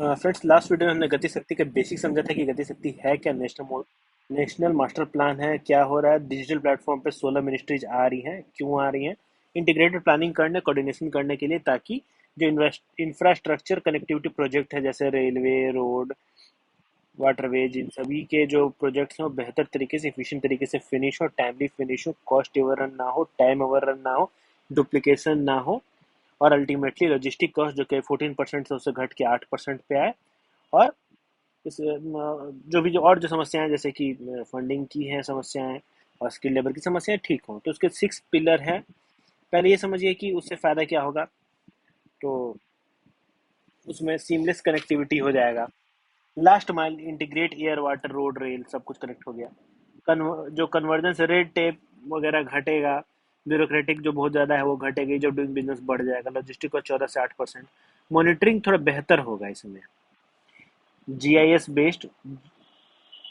Friends, last video में हमने गति शक्ति का बेसिक समझा था कि गति शक्ति है क्या, नेशनल मास्टर प्लान है, क्या हो रहा है, डिजिटल प्लेटफॉर्म पे 16 मिनिस्ट्रीज आ रही हैं, क्यों आ रही हैं, इंटीग्रेटेड प्लानिंग करने, कोऑर्डिनेशन करने के लिए, ताकि जो इंफ्रास्ट्रक्चर कनेक्टिविटी प्रोजेक्ट है जैसे रेलवे, रोड, वाटरवेज, इन सभी के जो प्रोजेक्ट्स हैं वो बेहतर तरीके से, एफिशिएंट तरीके से फिनिश हो, टाइमली फिनिश हो, कॉस्ट ओवररन ना हो, टाइम ओवररन ना हो, डुप्लीकेशन ना हो, और अल्टीमेटली लॉजिस्टिक कॉस्ट जो कि 14% से उससे घट के 8% पे आए। और जो भी जो समस्याएं जैसे कि फंडिंग की है समस्याएं और स्किल लेबर की समस्याएं ठीक हों, तो उसके 6 पिलर हैं। पहले ये समझिए कि उससे फ़ायदा क्या होगा। तो उसमें सीमलेस कनेक्टिविटी हो जाएगा, last mile integrate, air water road rail सब कुछ कनेक्ट हो गया। जो कन्वर्जेंस रेड टेप वगैरह घटेगा, ब्यूरोक्रेटिक जो बहुत ज़्यादा है वो घटेगी, जो डूइंग बिजनेस बढ़ जाएगा, लॉजिस्टिक का 14 से 8%। मॉनिटरिंग थोड़ा बेहतर होगा इसमें, जीआईएस बेस्ड,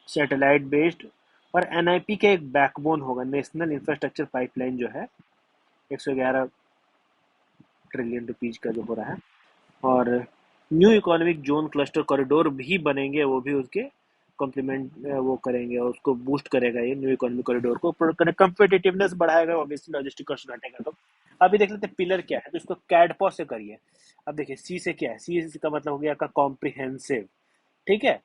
सैटेलाइट बेस्ड, और एनआईपी का एक बैकबोन होगा, नेशनल इंफ्रास्ट्रक्चर पाइपलाइन जो है 111 ट्रिलियन रुपीज का जो हो रहा है। और new economic zone cluster corridor भी बनेंगे, वो भी उसके कॉम्प्लीमेंट वो करेंगे और उसको बूस्ट करेगा। ये न्यू इकोनॉमिक कॉरिडोर को कम्पिटिटिवनेस बढ़ाएगा, ऑब्वियसली लॉजिस्टिक कॉस्ट घटेगा। तो अभी देख लेते हैं पिलर क्या है, तो इसको कैडपॉ से करिए। अब देखिए सी से क्या है, सी का मतलब हो गया आपका कॉम्प्रिहेंसिव, ठीक है।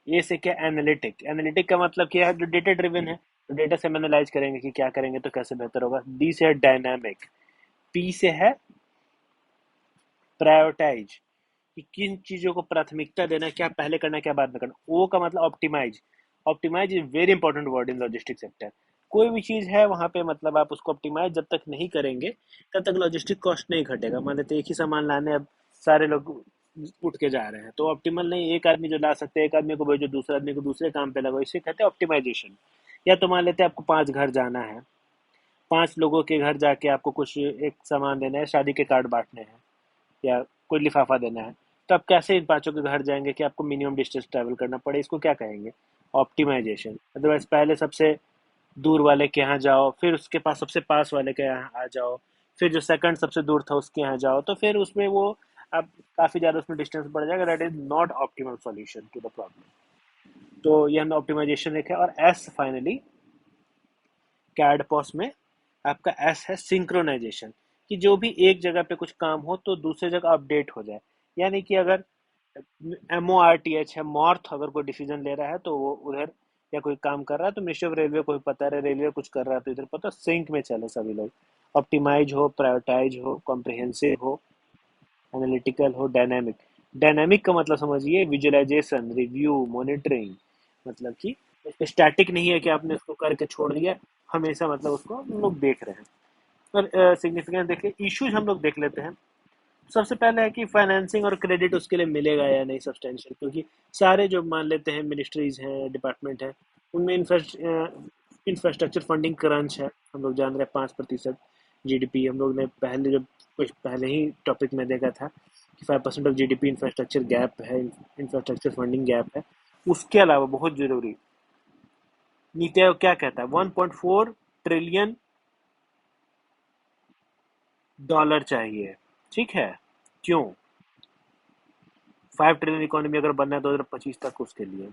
ये से क्या, एनालिटिक, एनालिटिक का मतलब क्या है, जो डेटा ड्रिवन है, तो डेटा से हम एनालाइज करेंगे कि क्या करेंगे तो कैसे बेहतर होगा। डी से है डायनामिक, पी से है प्रायोरिटाइज, कि किन चीजों को प्राथमिकता देना है, क्या पहले करना है क्या बाद में करना। ओ का मतलब optimize, optimize is very important word in logistic sector. कोई भी चीज है वहां पे मतलब आप उसको ऑप्टिमाइज जब तक नहीं करेंगे तब तक लॉजिस्टिक कॉस्ट नहीं घटेगा। मान लेते हैं एक ही सामान लाने अब सारे लोग उठ के जा रहे हैं, तो ऑप्टिमल नहीं, एक आदमी जो ला सकते हैं एक आदमी को भेजो, दूसरे आदमी को दूसरे काम पे लगाओ, इसे कहते हैं ऑप्टिमाइजेशन। या तो मान लेते हैं आपको 5 घर जाना है, 5 लोगों के घर जाके आपको कुछ एक सामान देना है, शादी के कार्ड बांटने हैं या कोई लिफाफा देना है, तो आप कैसे इन 5 के घर जाएंगे कि आपको मिनिमम डिस्टेंस ट्रैवल करना पड़े, इसको क्या कहेंगे, ऑप्टिमाइजेशन। अदरवाइज पहले सबसे दूर वाले के यहाँ जाओ, फिर उसके पास सबसे पास वाले के यहाँ आ जाओ, फिर जो सेकंड सबसे दूर था उसके यहाँ जाओ, तो फिर उसमें वो अब काफ़ी ज़्यादा उसमें डिस्टेंस बढ़ जाएगा। That is not optimal solution to the problem. तो ये हमने ऑप्टिमाइजेशन लिखा है। और एस फाइनली कैडपॉस में आपका एस है सिंक्रोनाइजेशन, कि जो भी एक जगह पे कुछ काम हो तो दूसरी जगह अपडेट हो जाए। यानी कि अगर MORTH है, मॉर्थ, अगर कोई डिसीजन ले रहा है तो वो उधर, या कोई काम कर रहा है तो मिनिस्ट्री ऑफ रेलवे को भी पता है, रेलवे कुछ कर रहा है तो इधर पता, सिंक में चले सभी लोग। ऑप्टिमाइज हो, प्रायोरिटाइज हो, कॉम्प्रिहेंसिव हो, एनालिटिकल हो, डायनामिक। डायनामिक का मतलब समझिए विजुअलाइजेशन, रिव्यू, मॉनिटरिंग, मतलब कि स्टैटिक नहीं है कि आपने उसको करके छोड़ दिया, हमेशा मतलब उसको हम लोग देख रहे हैं। और सिग्निफिकेंस देखिए, इश्यूज हम लोग देख लेते हैं। सबसे पहले है कि फाइनेंसिंग और क्रेडिट उसके लिए मिलेगा या नहीं सब्सटेंशियल, क्योंकि सारे जो मान लेते हैं मिनिस्ट्रीज हैं, डिपार्टमेंट हैं, उनमें इंफ्रास्ट्रक्चर फंडिंग क्रंच है। हम लोग जान रहे हैं 5% जीडीपी, हम लोग ने पहले जब कुछ पहले ही टॉपिक में देखा था कि 5% ऑफ जीडीपी इंफ्रास्ट्रक्चर गैप है, इंफ्रास्ट्रक्चर फंडिंग गैप है। उसके अलावा बहुत जरूरी, नीति आयोग क्या कहता है, $1.4 ट्रिलियन चाहिए, ठीक है। क्यों, 5 ट्रिलियन इकोनॉमी अगर बनना है 2025 तक, उसके लिए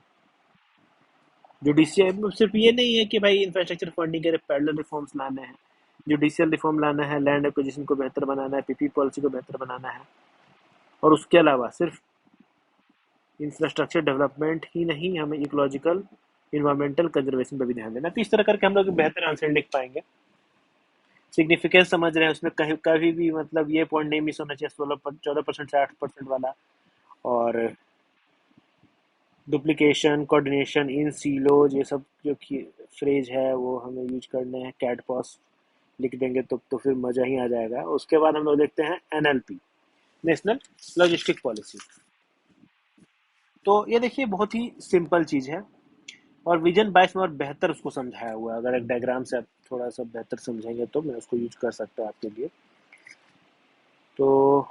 जुडिशियल सिर्फ ये नहीं है कि भाई इंफ्रास्ट्रक्चर फंडिंग के पैरेलल रिफॉर्म्स लाने हैं, जुडिशियल रिफॉर्म लाना है, लैंड एक्विजिशन को बेहतर बनाना है, पीपी पॉलिसी को बेहतर बनाना है। और उसके अलावा सिर्फ इंफ्रास्ट्रक्चर डेवलपमेंट ही नहीं, हमें इकोलॉजिकल इन्वायरमेंटल कंजर्वेशन पर भी ध्यान देना। तो इस तरह करके हम लोग बेहतर आंसर लिख पाएंगे। सिग्निफिकेंस समझ रहे हैं, उसमें कहीं कभी भी मतलब ये पॉइंट नहीं मिस होना चाहिए, 14% से 8% वाला। और डुप्लीकेशन, कोऑर्डिनेशन, इन सीलोज, ये सब जो फ्रेज है वो हमें यूज करने हैं। कैट पॉस लिख देंगे तो फिर मज़ा ही आ जाएगा। उसके बाद हम लोग देखते हैं NLP, नेशनल लॉजिस्टिक पॉलिसी। तो ये देखिए बहुत ही सिंपल चीज़ है, और विजन 22 में और बेहतर उसको समझाया हुआ है। अगर एक डायग्राम से आप थोड़ा सा बेहतर समझेंगे तो मैं उसको यूज कर सकता हूँ आपके लिए। तो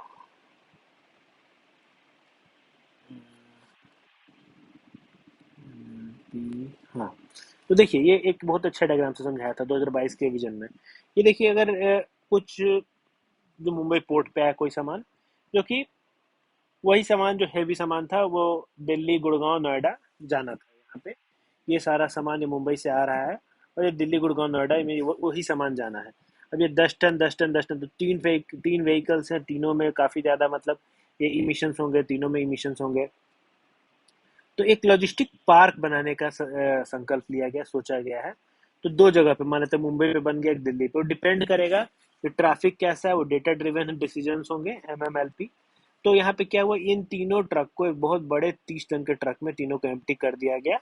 हाँ, तो देखिए ये एक बहुत अच्छा डायग्राम से समझाया था 2022 के विजन में। ये देखिए अगर कुछ जो मुंबई पोर्ट पे है कोई सामान, जो कि वही सामान जो हैवी सामान था वो दिल्ली गुड़गांव नोएडा जाना था यहाँ पे। ये सारा सामान ये मुंबई से आ रहा है, और ये दिल्ली गुड़गांव नोएडा में वही सामान जाना है। अब ये 10 टन 10 टन 10 टन, तो तीन व्हीकल्स हैं, तीनों में काफ़ी ज़्यादा मतलब ये इमिशंस होंगे, तीनों में इमिशंस होंगे। तो एक लॉजिस्टिक पार्क बनाने का संकल्प लिया गया, सोचा गया है। तो दो जगह पे, मान लेते हैं मुंबई पे बन गया, एक दिल्ली पे। वो डिपेंड करेगा कि ट्रैफिक कैसा है, वो डेटा ड्रिवन डिसीजंस होंगे, एमएमएलपी। तो यहाँ पे क्या हुआ, इन तीनों ट्रक को एक बहुत बड़े 30 टन के ट्रक में तीनों को एम्प्टी कर दिया गया।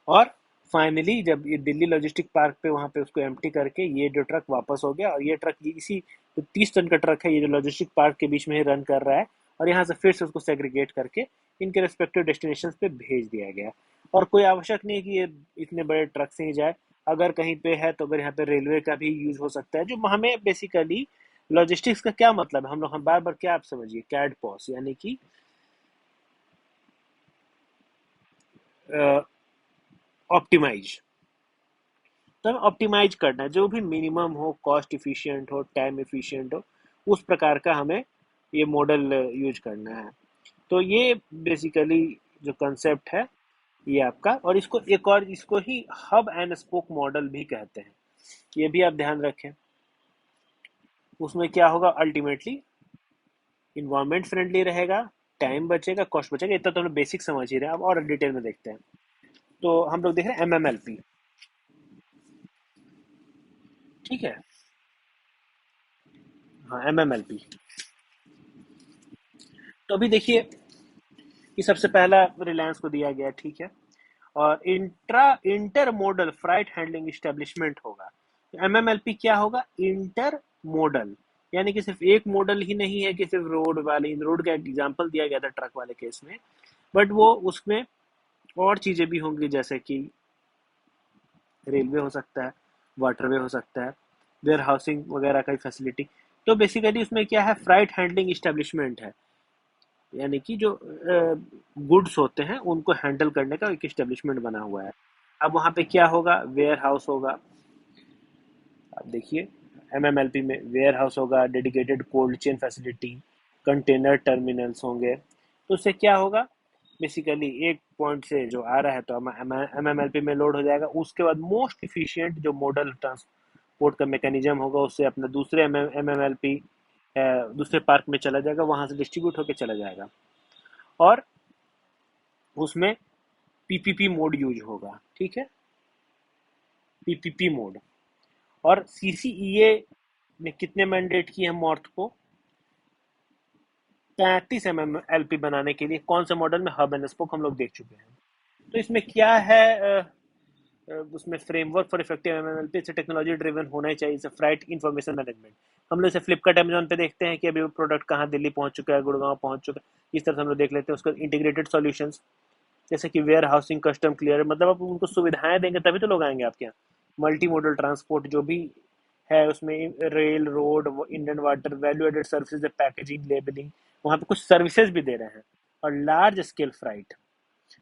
और फाइनली जब ये दिल्ली लॉजिस्टिक पार्क पे वहां पे उसको एम्प्टी करके ये जो ट्रक वापस हो गया, और ये ट्रक इसी जो 30 टन का ट्रक है, ये जो लॉजिस्टिक पार्क के बीच में ही रन कर रहा है, और यहाँ से फिर से उसको सेग्रीगेट करके इनके रेस्पेक्टिव डेस्टिनेशन पे भेज दिया गया। और कोई आवश्यक नहीं कि ये इतने बड़े ट्रक से ही जाए, अगर कहीं पे है तो अगर यहाँ पे रेलवे का भी यूज हो सकता है। जो हमें बेसिकली लॉजिस्टिक्स का क्या मतलब है, हम बार बार क्या, आप समझिए, कैड पॉस यानी कि ऑप्टिमाइज। तो हमें ऑप्टिमाइज करना है, जो भी मिनिमम हो, कॉस्ट इफिशिएंट हो, टाइम इफिशिएंट हो, उस प्रकार का हमें ये मॉडल यूज करना है। तो ये बेसिकली जो कंसेप्ट है ये आपका, और इसको एक और, इसको ही हब एंड स्पोक मॉडल भी कहते हैं। ये भी आप ध्यान रखें। उसमें क्या होगा, अल्टीमेटली इन्वायरमेंट फ्रेंडली रहेगा, टाइम बचेगा, कॉस्ट बचेगा। इतना तो हम बेसिक समझ ही रहे हैं, अब और डिटेल में देखते हैं। तो हम लोग देख रहे हैं एमएमएलपी। ठीक है, हाँ एमएमएलपी। तो अभी देखिए कि सबसे पहला रिलायंस को दिया गया, ठीक है। और intermodal freight handling establishment होगा। एमएमएलपी क्या होगा, इंटर मॉडल, यानी कि सिर्फ एक मॉडल ही नहीं है कि सिर्फ रोड का एग्जांपल दिया गया था ट्रक वाले केस में, बट वो उसमें और चीजें भी होंगी, जैसे कि रेलवे हो सकता है, वाटरवे हो सकता है, वेयर हाउसिंग वगैरह का फैसिलिटी। तो बेसिकली उसमें क्या है, फ्राइट हैंडलिंग इस्टेब्लिशमेंट है, यानी कि जो गुड्स होते हैं उनको हैंडल करने का एक इस्टेब्लिशमेंट बना हुआ है। अब वहाँ पे क्या होगा, वेयर हाउस होगा। अब देखिए एमएमएलपी में वेयर हाउस होगा, dedicated cold chain facility, container terminals होंगे। तो उससे क्या होगा, बेसिकली एक पॉइंट से जो आ रहा है तो एमएमएलपी में लोड हो जाएगा, उसके बाद मोस्ट इफिशिएंट जो मॉडल ट्रांसपोर्ट का मैकेनिज्म होगा उससे अपने दूसरे एमएमएलपी दूसरे पार्क में चला जाएगा, वहां से डिस्ट्रीब्यूट होकर चला जाएगा। और उसमें पीपीपी मोड यूज होगा, ठीक है, पीपीपी मोड। और सीसीईए ने कितने मैंडेट किए हैं मॉर्थ को, 35 एमएम एलपी बनाने के लिए। कौन से मॉडल में, हब एंड स्पोक, हम लोग देख चुके हैं। तो इसमें क्या है, उसमें फ्रेमवर्क फॉर इफेक्टिव एमएमएलपी से टेक्नोलॉजी ड्रिवन होना ही चाहिए, इसे फ्राइट इंफॉर्मेशन मैनेजमेंट। हम लोग इसे फ्लिपकार्ट अमेजोन पे देखते हैं कि अभी वो प्रोडक्ट कहाँ दिल्ली पहुंच चुका है, गुड़गांव पहुंच चुका है, इस तरह से हम लोग देख लेते हैं। उसका इंटीग्रेटेड सॉल्यूशंस, जैसे कि वेयर हाउसिंग, कस्टम क्लियर, मतलब आप उनको सुविधाएं देंगे तभी तो लोग आएंगे आपके यहाँ। मल्टी मॉडल ट्रांसपोर्ट जो भी है उसमें, rail, road, Indian water, value added services, packaging, labelling, वहाँ पे कुछ सर्विसेज भी दे रहे हैं। और लार्ज स्केल फ्राइट,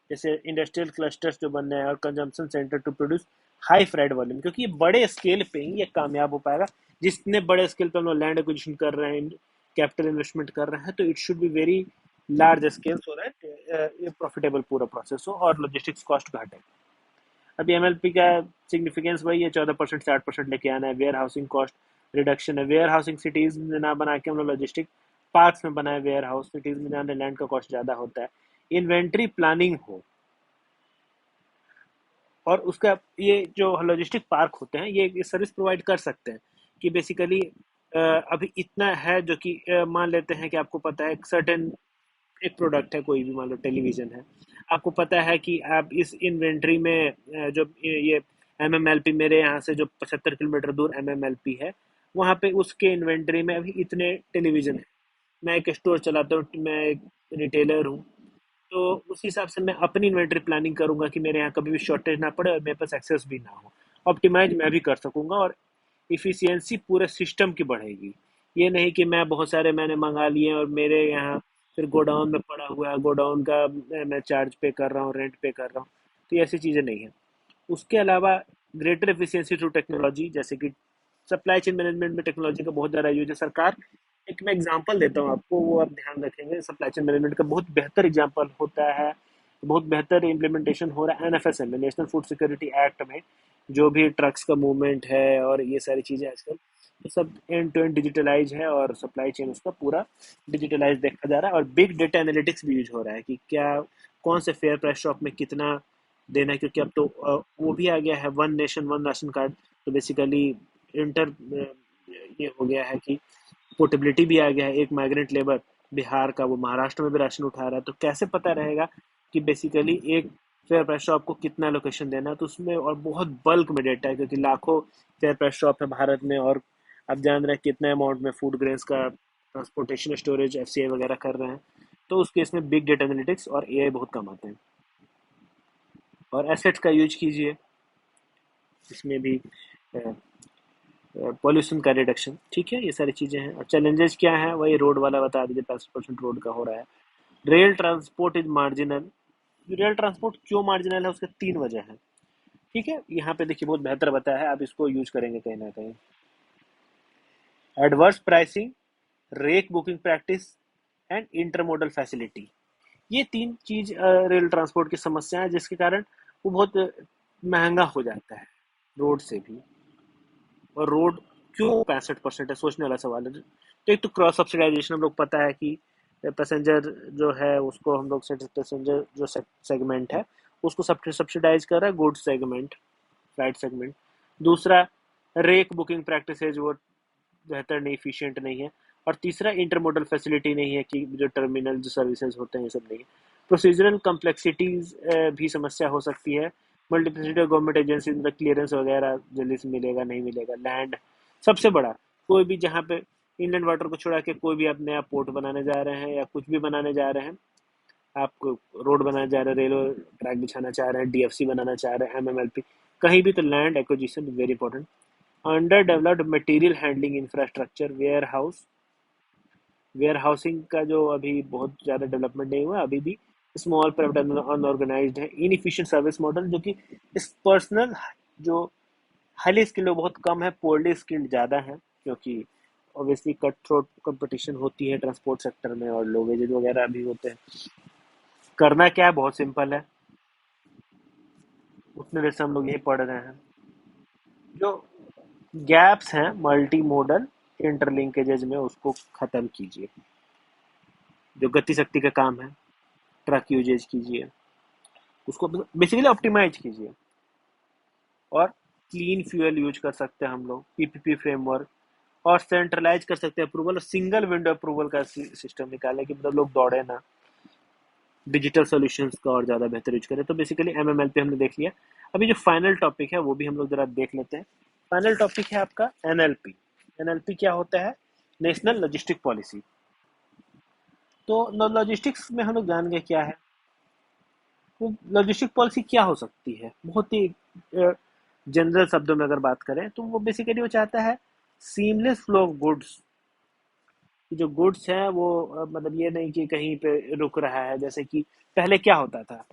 जैसे इंडस्ट्रियल क्लस्टर्स जो बन रहे हैं, और consumption centre to produce high freight volume, क्योंकि ये बड़े स्केल पे ही ये कामयाब हो पाएगा। जितने बड़े स्केल पे हम लोग लैंड एक्विजिशन कर रहे हैं, कैपिटल इन्वेस्टमेंट कर रहे हैं, तो it should be very large scale, so that ये प्रॉफिटेबल पूरा प्रोसेस हो और लॉजिस्टिक्स कॉस्ट घटे। अभी एमएलपी का सिग्निफिकेंस वही है, 14% 60% लेके आना है। वेयर हाउसिंग कॉस्ट रिडक्शन है, वेयर हाउसिंग सिटीज में ना बना के हम लोग लॉजिस्टिक पार्क्स में बनाए वेयर हाउस, सिटीज में जाने लैंड का कॉस्ट ज्यादा होता है। इन्वेंट्री प्लानिंग हो, और उसका ये जो लॉजिस्टिक पार्क होते हैं ये सर्विस प्रोवाइड कर सकते हैं कि बेसिकली अभी इतना है, जो कि मान लेते हैं कि आपको पता है एक सर्टेन एक प्रोडक्ट है, कोई भी मान लो टेलीविजन है, आपको पता है कि आप इस इन्वेंट्री में जो ये एमएमएलपी, मेरे यहाँ से जो 75 किलोमीटर दूर एमएमएलपी है, वहाँ पे उसके इन्वेंट्री में अभी इतने टेलीविजन है। मैं एक स्टोर चलाता हूँ, मैं एक रिटेलर हूँ, तो उस हिसाब से मैं अपनी इन्वेंटरी प्लानिंग करूंगा कि मेरे यहाँ कभी भी शॉर्टेज ना पड़े और मेरे पास एक्सेस भी ना हो। ऑप्टिमाइज मैं भी कर सकूंगा, और इफिशियंसी पूरे सिस्टम की बढ़ेगी। ये नहीं कि मैं बहुत सारे मैंने मंगा लिए और मेरे यहाँ फिर गोडाउन में पड़ा हुआ है, गोडाउन का मैं चार्ज पे कर रहा हूँ, रेंट पे कर रहा हूँ। तो ये ऐसी चीज़ें नहीं है। उसके अलावा ग्रेटर एफिशिएंसी थ्रू टेक्नोलॉजी, जैसे कि सप्लाई चेन मैनेजमेंट में टेक्नोलॉजी का बहुत ज़्यादा यूज है। सरकार एक एक मैं एग्जांपल देता हूँ आपको, वो आप ध्यान रखेंगे। सप्लाई चेन मैनेजमेंट का बहुत बेहतर एग्जांपल होता है, बहुत बेहतर इम्प्लीमेंटेशन हो रहा है एनएफएसएम में, नेशनल फूड सिक्योरिटी एक्ट में। जो भी ट्रक्स का मूवमेंट है और ये सारी चीज़ें आजकल ये सब एंड टू एंड डिजिटलाइज है, और सप्लाई चेन उसका पूरा डिजिटलाइज देखा जा रहा है। और बिग डेटा एनालिटिक्स भी यूज हो रहा है कि क्या कौन से फेयर प्राइस शॉप में कितना देना है, क्योंकि अब तो वो भी आ गया है one nation one ration card. तो बेसिकली इंटर ये हो गया है कि पोर्टेबिलिटी भी आ गया है। एक माइग्रेंट लेबर बिहार का, वो महाराष्ट्र में भी राशन उठा रहा है, तो कैसे पता रहेगा कि बेसिकली एक फेयर प्राइस शॉप को कितना लोकेशन देना है। तो उसमें और बहुत बल्क में डेटा है, क्योंकि लाखों फेयर प्राइस शॉप है भारत में, और आप जान रहे हैं कितने अमाउंट में फूड ग्रेन्स का ट्रांसपोर्टेशन स्टोरेज एफसीआई वगैरह कर रहे हैं। तो उस केस में बिग डेटा एनालिटिक्स और एआई बहुत कम आते हैं। और एसेट्स का यूज कीजिए, इसमें भी पॉल्यूशन का रिडक्शन, ठीक है, ये सारी चीजें हैं। और चैलेंजेस क्या है, वही रोड वाला बता दीजिए, 50% रोड का हो रहा है। Rail transport is marginal. Rail transport क्यों मार्जिनल है, उसके 3 वजह है, ठीक है। यहाँ पे देखिए बहुत बेहतर बताया है, आप इसको यूज करेंगे कहीं ना कहीं। Adverse pricing, rake booking practice and intermodal facility, ये 3 चीज रेल ट्रांसपोर्ट की समस्या है, जिसके कारण वो बहुत महंगा हो जाता है रोड से भी। और रोड क्यों 65% है, सोचने वाला सवाल है। तो एक तो क्रॉस सब्सिडाइजेशन, हम लोग पता है कि पैसेंजर जो है उसको हम लोग पैसेंजर जो सेगमेंट है उसको सब्सिडाइज कर रहा है गुड्स सेगमेंट, फ्लाइट सेगमेंट। दूसरा, रेक बुकिंग प्रैक्टिसेज वो बेहतर नहीं, इफिशिएंट नहीं है। और तीसरा, इंटरमोडल फैसिलिटी नहीं है, कि जो टर्मिनल जो सर्विसेज होते हैं ये सब नहीं है। प्रोसीजरल कम्प्लेक्सिटीज भी समस्या हो सकती है। मल्टीप्लिसिटी ऑफ गवर्नमेंट एजेंसी, मतलब क्लियरेंस वगैरह जल्दी से मिलेगा नहीं मिलेगा। लैंड सबसे बड़ा, कोई भी जहाँ पे इंडियन वाटर को छोड़ा के कोई भी आप नया पोर्ट बनाने जा रहे हैं या कुछ भी बनाने जा रहे हैं, आप रोड बनाने जा रहे हैं, रेलवे ट्रैक बिछाना चाह रहे हैं, डीएफसी बनाना चाह रहे हैं, एमएमएलपी, कहीं भी, तो land acquisition very important. Underdeveloped material handling infrastructure, warehousing का जो अभी बहुत ज़्यादा डेवलपमेंट नहीं हुआ अभी भी, स्मॉल प्राइवेट अनऑर्गेनाइज्ड है। इनएफिशिएंट सर्विस मॉडल, जो कि इस पर्सनल जो हाईली स्किल्ड बहुत कम है, पोअरली स्किल्ड ज़्यादा है, क्योंकि ऑब्वियसली कट थ्रोट कंपटीशन होती है ट्रांसपोर्ट सेक्टर में, और लो वेजेज वगैरह भी होते हैं। करना क्या है, बहुत सिंपल है, उतने देर से हम लोग यही पढ़ रहे हैं। जो गैप्स हैं मल्टी मोडल इंटरलिंकेजेज में, उसको खत्म कीजिए। जो गति शक्ति का काम है, ट्रक यूजेज कीजिए, उसको बेसिकली ऑप्टिमाइज कीजिए। और क्लीन फ्यूल यूज कर सकते हैं हम लोग, पीपीपी फ्रेमवर्क, और सेंट्रलाइज कर सकते हैं अप्रूवल, और सिंगल विंडो अप्रूवल का सिस्टम निकालें, कि मतलब लोग दौड़े ना, डिजिटल सॉल्यूशंस का और ज़्यादा बेहतर यूज करें। तो बेसिकली एमएमएल पे हमने देख लिया। अभी जो फाइनल टॉपिक है वो भी हम लोग जरा देख लेते हैं। फाइनल टॉपिक है आपका एनएलपी। एनएलपी क्या होता है, नेशनल लॉजिस्टिक पॉलिसी। तो लॉजिस्टिक्स में हम लोग जान गए क्या है। तो लॉजिस्टिक पॉलिसी क्या हो सकती है, बहुत ही जनरल शब्दों में अगर बात करें तो वो बेसिकली वो चाहता है सीमलेस फ्लो ऑफ गुड्स। जो गुड्स है वो मतलब ये नहीं कि कहीं पे रुक रहा है। जैसे कि पहले क्या होता था,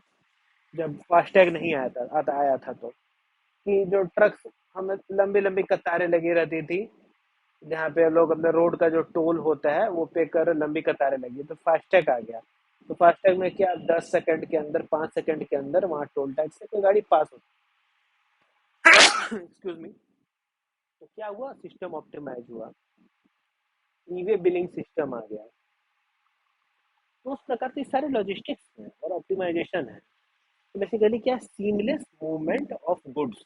जब फास्टैग नहीं आया था, तो कि जो ट्रक हमें लंबी लंबी कतारें लगी रहती थी, जहाँ पे लोग अपने रोड का जो टोल होता है वो पे कर, लंबी कतारें लगी, तो फास्टैग आ गया। तो फास्टैग में क्या, 10 सेकंड के अंदर, 5 सेकंड के अंदर वहाँ टोल टैक्स से कोई गाड़ी पास होती, एक्सक्यूज मी। तो क्या हुआ, सिस्टम ऑप्टिमाइज हुआ, ईवे बिलिंग सिस्टम आ गया। तो उस प्रकार से सारे लॉजिस्टिक्स है और ऑप्टिमाइजेशन है। तो बेसिकली क्या, seamless movement of goods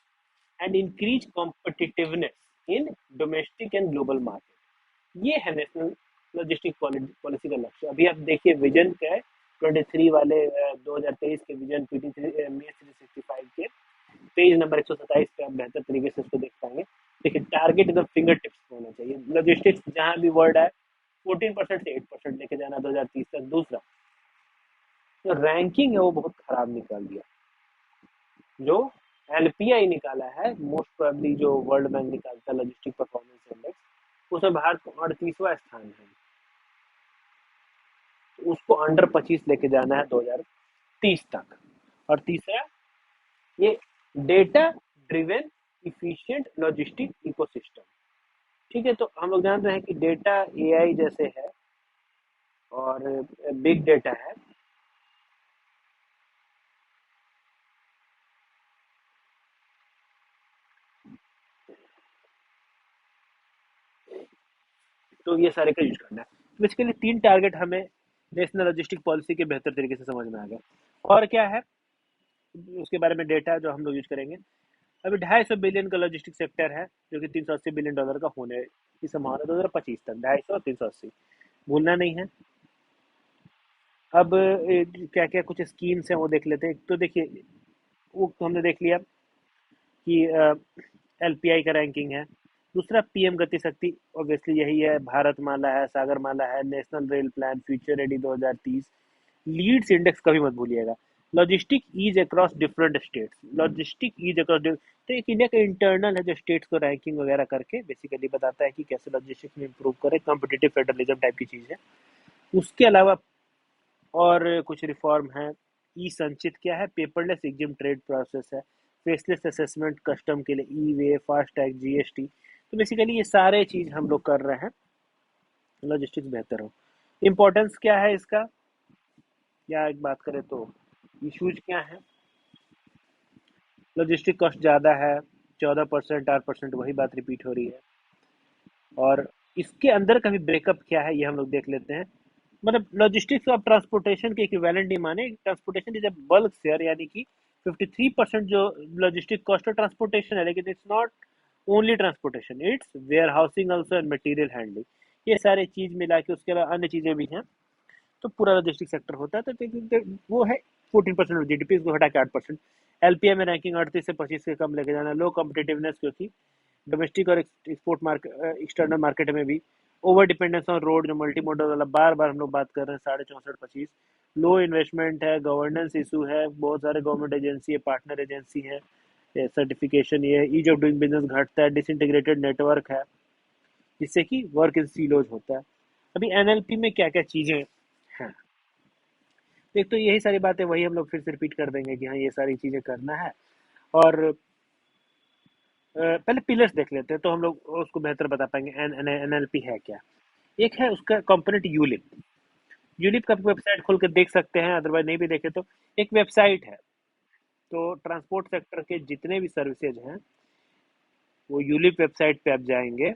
and increase competitiveness in domestic and global market, ये है नेशनल लॉजिस्टिक पॉलिसी का लक्ष्य। अभी आप देखिए विजन क्या है, 23 वाले 2023 के विजन पीटी 365 के पेज नंबर 127 पे आप बेहतर तरीके से उसको देख पाएंगे। देखिए, टारगेट एकदम फिंगर टिप्स पे होना चाहिए। लॉजिस्टिक्स जहां भी वर्ड है 14% से 8% लेके जाना 2030 तक। दूसरा, जो रैंकिंग है वो बहुत खराब निकाल दिया। जो एलपीआई निकाला है, मोस्ट प्रोबेबली जो वर्ल्ड बैंक निकालता है, लॉजिस्टिक परफॉर्मेंस इंडेक्स, उसमें भारत को 38वां स्थान है। तो उसको अंडर 25 लेके जाना है 2030 तक। और तीसरा, ये data driven efficient logistic ecosystem, ठीक है, तो हम लोग जान रहे हैं कि डेटा एआई जैसे है और बिग डेटा है। तो ये सारे का यूज करना है। तो बेसिकली 3 टारगेट हमें नेशनल लॉजिस्टिक पॉलिसी के बेहतर तरीके से समझ में आ गया। और क्या है उसके बारे में डेटा जो हम लोग यूज करेंगे। अभी 250 बिलियन का लॉजिस्टिक सेक्टर है, जो कि $380 बिलियन का होने की संभावना 2025 तक, 250 और 380 भूलना नहीं है। अब क्या क्या कुछ स्कीम्स हैं वो देख लेते हैं। तो देखिए, वो तो हमने देख लिया कि एलपीआई का रैंकिंग है। दूसरा पीएम गति शक्ति, ऑब्वियसली यही है। भारतमाला है, सागरमाला है, national rail plan, future ready 2030, LEADS index कभी मत भूलिएगा। Logistic ease across different states, logistic ease across. तो एक इंडिया का इंटरनल है जो स्टेट्स को रैंकिंग वगैरह करके बेसिकली बताता है कि कैसे लॉजिस्टिक्स में इंप्रूव करें, कॉम्पिटिटिव फेडरलिज्म टाइप की चीज़ है। उसके अलावा और कुछ रिफॉर्म है। ई संचित क्या है? पेपरलेस एग्जिम ट्रेड प्रोसेस है। फेसलेस असेसमेंट कस्टम के लिए, ई वे, फास्ट टैग, जीएसटी। तो बेसिकली ये सारे चीज हम लोग कर रहे हैं, लॉजिस्टिक्स बेहतर हो। इम्पोर्टेंस क्या है इसका, या एक बात करें तो इश्यूज क्या है। लॉजिस्टिक कॉस्ट ज़्यादा है, 14%, 8%, वही बात रिपीट हो रही है। और इसके अंदर का भी ब्रेकअप क्या है ये हम लोग देख लेते हैं। मतलब लॉजिस्टिक्स को आप ट्रांसपोर्टेशन के इक्विवेलेंट नहीं माने। Transportation is a bulk share, यानी कि 53% जो लॉजिस्टिक कॉस्ट है ट्रांसपोर्टेशन है, लेकिन it's not only transportation, it's warehousing also and material handling. ये सारे चीज मिला के उसके अलावा अन्य चीजें भी हैं, तो पूरा लॉजिस्टिक सेक्टर होता है। वो है 14% ऑफ जीडीपी, इसको हटा के 8%। एलपीए में रैंकिंग 38 से 25 के कम लेके जाना, लो कॉम्पिटिटिवनेस, क्योंकि डोमेस्टिक और एक्सपोर्ट मार्केट, एक्सटर्नल मार्केट में भी ओवर डिपेंडेंस ऑन रोड, जो मल्टी मॉडल वाला बार बार हम लोग बात कर रहे हैं, 64.25। लो इन्वेस्टमेंट है, गवर्नेंस इशू है, बहुत सारे गवर्नमेंट एजेंसी है, पार्टनर एजेंसी है, सर्टिफिकेशन ये है, ईज ऑफ डूइंग बिजनेस घटता है, डिसइंटीग्रेटेड नेटवर्क है, जिससे कि वर्क इन सीलोज होता है। अभी एनएलपी में क्या क्या चीजें हैं, एक तो यही सारी बातें वही हम लोग फिर से रिपीट कर देंगे कि हाँ ये सारी चीजें करना है। और पहले पिलर्स देख लेते हैं तो हम लोग उसको बेहतर बता पाएंगे एनएलपी है क्या। एक है उसका कंपोनेंट यूलिप। यूलिप का वेबसाइट खोल कर देख सकते हैं, अदरवाइज नहीं भी देखे तो एक वेबसाइट है। तो ट्रांसपोर्ट सेक्टर के जितने भी सर्विसेज हैं वो यूलिप वेबसाइट पे आप जाएंगे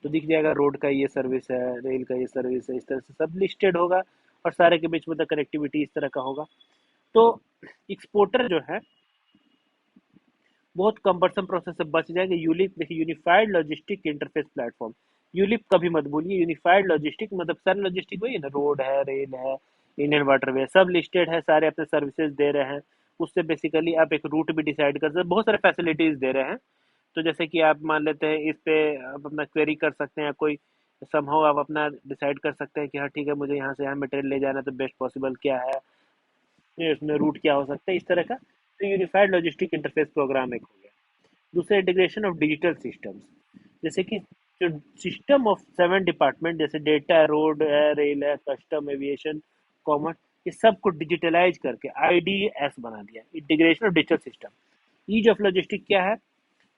तो दिख जाएगा, रोड का ये सर्विस है, रेल का ये सर्विस है, इस तरह से सब लिस्टेड होगा। और सारे के बीच में तो कनेक्टिविटी इस तरह का होगा। तो एक्सपोर्टर जो है बहुत कम्बरसम प्रोसेस से बच जाएंगे। यूलिप देखिए, unified logistic interface platform. ULIP कभी मत भूलिए, यूनिफाइड लॉजिस्टिक मतलब सारे लॉजिस्टिक वही है ना, रोड है, रेल है, इंडियन वाटरवे, सब लिस्टेड है, सारे अपने सर्विसेज दे रहे हैं। उससे बेसिकली आप एक रूट भी डिसाइड कर सकते हैं, बहुत सारे फैसिलिटीज दे रहे हैं। तो जैसे कि आप मान लेते हैं इस पे आप अपना क्वेरी कर सकते हैं, कोई समहाउ आप अपना डिसाइड कर सकते हैं कि हाँ ठीक है, मुझे यहाँ से यहाँ मटेरियल ले जाना है, तो बेस्ट पॉसिबल क्या है, ये इसमें रूट क्या हो सकता है, इस तरह का। तो यूनिफाइड लॉजिस्टिक इंटरफेस प्रोग्राम एक हो गया। दूसरा, इंटीग्रेशन ऑफ डिजिटल सिस्टम्स, जैसे कि जो सिस्टम ऑफ 7 डिपार्टमेंट जैसे डेटा, रोड है, रेल है, कस्टम, एविएशन, कॉमर्स, ये सबको डिजिटलाइज करके आईडीएस बना दिया, integration of digital system. Ease of logistic क्या है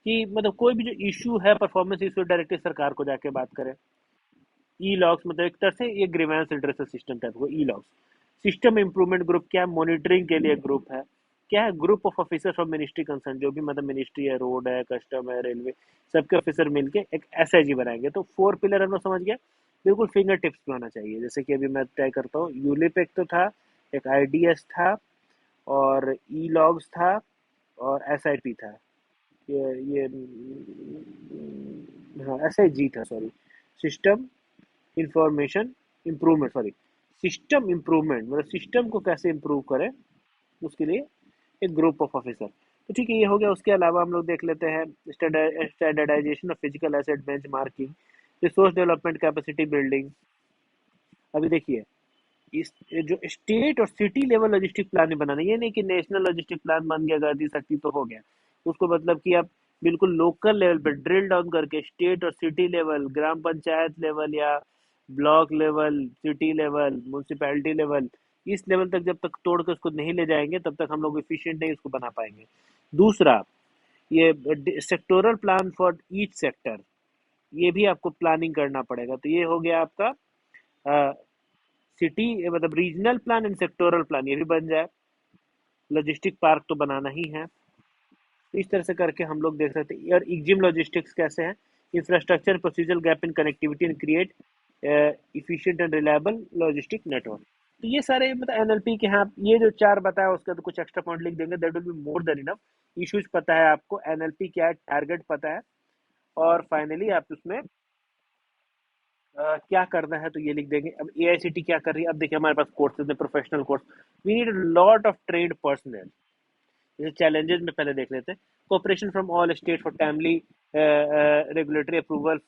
कि मतलब कोई भी जो इशू है, परफॉर्मेंस इशू, डायरेक्टली सरकार को जाके बात करें। ई लॉग्स मतलब एक तरह से ये ग्रीवेंस एड्रेसर सिस्टम टाइप को ई लॉग्स। सिस्टम इंप्रूवमेंट ग्रुप क्या है? मॉनिटरिंग के लिए ग्रुप है। क्या है? Group of officers of ministry concern, जो भी मतलब मिनिस्ट्री है, रोड है, कस्टम है, रेलवे, सबके ऑफिसर मिलके एक एसआईजी बनाएंगे। तो 4 पिलर हम लोग समझ गया, बिल्कुल फिंगर टिप्स पे होना चाहिए। जैसे कि अभी मैं ट्राई करता हूँ, यूलिप एक तो था, एक आईडीएस था, और ई लॉग्स था, और एसआईपी था। ये हाँ एसआईजी था, sorry, system information improvement, sorry, system improvement मतलब सिस्टम को कैसे इम्प्रूव करें, उसके लिए एक ग्रुप ऑफ ऑफिसर। तो ठीक है, ये हो गया। उसके अलावा हम लोग देख लेते हैं standardization of physical asset benchmarking, resource development, capacity building. अभी देखिए, इस जो स्टेट और सिटी लेवल लॉजिस्टिक प्लान बनाना, ये नहीं कि नेशनल लॉजिस्टिक प्लान बन गया, कर दी सकती तो हो गया। उसको मतलब कि आप बिल्कुल लोकल लेवल पे ड्रिल डाउन करके स्टेट और सिटी लेवल, ग्राम पंचायत लेवल या block level, city level, municipality level, इस लेवल तक जब तक तोड़ के उसको नहीं ले जाएंगे तब तक हम लोग एफिशिएंट नहीं उसको बना पाएंगे। दूसरा, ये sectoral plan for each sector, ये भी आपको प्लानिंग करना पड़ेगा। तो ये हो गया आपका सिटी मतलब regional plan and sectoral plan, ये भी बन जाए। लॉजिस्टिक पार्क तो बनाना ही है। इस तरह से करके हम लोग देख रहे थे। और इग्जिम लॉजिस्टिक्स कैसे हैं, infrastructure procedure gap in connectivity and create efficient and reliable logistic network. तो ये सारे मतलब एनएलपी के, हाँ ये जो चार बताया उसका तो कुछ एक्स्ट्रा पॉइंट लिख देंगे, that will be more than enough. Issues पता है आपको, एनएलपी क्या है, टारगेट पता है, और फाइनली आप उसमें क्या करना है तो ये लिख देंगे। अब एआईसीटी क्या कर रही है, अब देखिए हमारे पास कोर्सेज है, professional course, we need lot of trade personnel. जैसे चैलेंजेस में पहले देख लेते हैं, cooperation from all state for timely regulatory approval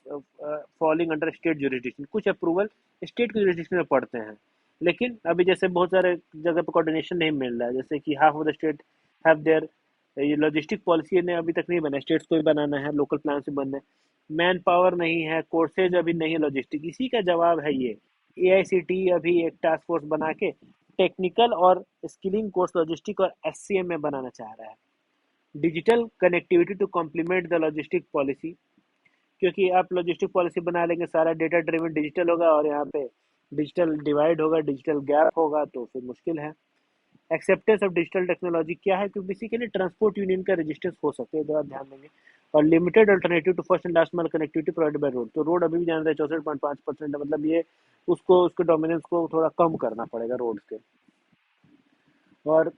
falling under state jurisdiction. कुछ अप्रूवल स्टेट के जुरिडिक्शन में पड़ते हैं, लेकिन अभी जैसे बहुत सारे जगह पर कोऑर्डिनेशन नहीं मिल रहा है, जैसे कि half of the state have their, ये लॉजिस्टिक पॉलिसी ने अभी तक नहीं बना, स्टेट्स को ही बनाना है, लोकल प्लान से बनना है, मैन पावर नहीं है, कोर्सेज अभी नहीं है लॉजिस्टिक। इसी का जवाब है ये, एआईसीटी अभी एक टास्क फोर्स बना के टेक्निकल और स्किलिंग कोर्स लॉजिस्टिक और एससीएम में बनाना चाह रहा है। Digital connectivity to complement the logistic policy, क्योंकि आप लॉजिस्टिक पॉलिसी बना लेंगे, सारा डेटा ड्रिवन डिजिटल होगा, और यहाँ पे डिजिटल डिवाइड होगा, डिजिटल गैप होगा, तो फिर मुश्किल है। एक्सेप्टेंस ऑफ डिजिटल टेक्नोलॉजी क्या है, क्योंकि बेसिकली ट्रांसपोर्ट यूनियन का रजिस्टर्स हो सकते हैं, आप ध्यान देंगे। और limited alternative to first and last mile connectivity provided by road, तो रोड अभी भी जान रहे हैं 64.5% है, मतलब ये उसको उसके डोमिनेंस को थोड़ा कम करना पड़ेगा रोड के। और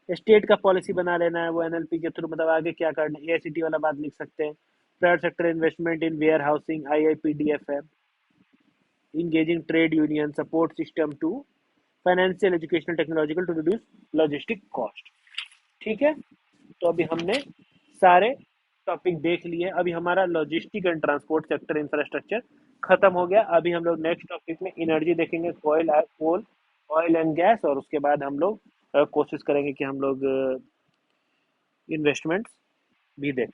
स्टेट का पॉलिसी बना लेना है वो एनएलपी के थ्रू, मतलब आगे क्या करना है, एआईसीटी वाला बात लिख सकते हैं। Private sector investment in warehousing, IIPDFM, engaging trade union support system to financial educational technological to reduce logistic cost। ठीक है, तो अभी हमने सारे टॉपिक देख लिए। अभी हमारा logistic and transport sector infrastructure खत्म हो गया। अभी हम लोग नेक्स्ट टॉपिक में एनर्जी देखेंगे, कोल, ऑयल एंड गैस, और उसके बाद हम लोग कोशिश करेंगे कि हम लोग इन्वेस्टमेंट्स भी देखें।